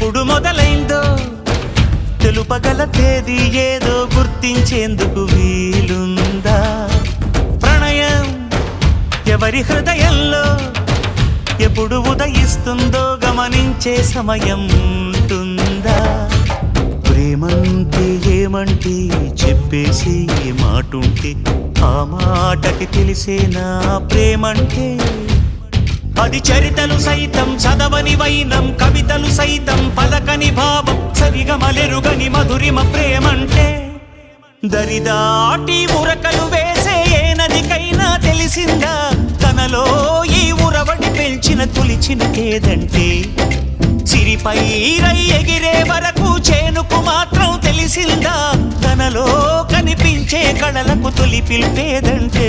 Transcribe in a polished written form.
ఎప్పుడు మొదలైందో తెలుపగల తేదీ ఏదో గుర్తించేందుకు వీలుందా? ప్రణయం ఎవరి హృదయంలో ఎప్పుడు ఉదయిస్తుందో గమనించే సమయం ఉంటుందా? ప్రేమంటే ఏమంటే చెప్పేసి ఏ మాటుంటే ఆ మాటకి తెలిసేనా ప్రేమంటే? అది చరితలు సైతం చదవని వైనం, కవితలు సైతం పలకని భావం, సరిగమలెరుగని మధురిమ ప్రేమంటే. దరిదాటి ఉరకలు వేసే ఏ నదికైనా తెలిసిందా తనలో ఈ ఉరవడి పెంచిన తొలిచిన కేదంటే? సిరిపై రై ఎగిరే వరకు చేనుకు మాత్రం తెలిసిందా తనలో కనిపించే కళలకు తొలి పిలిపేదంటే?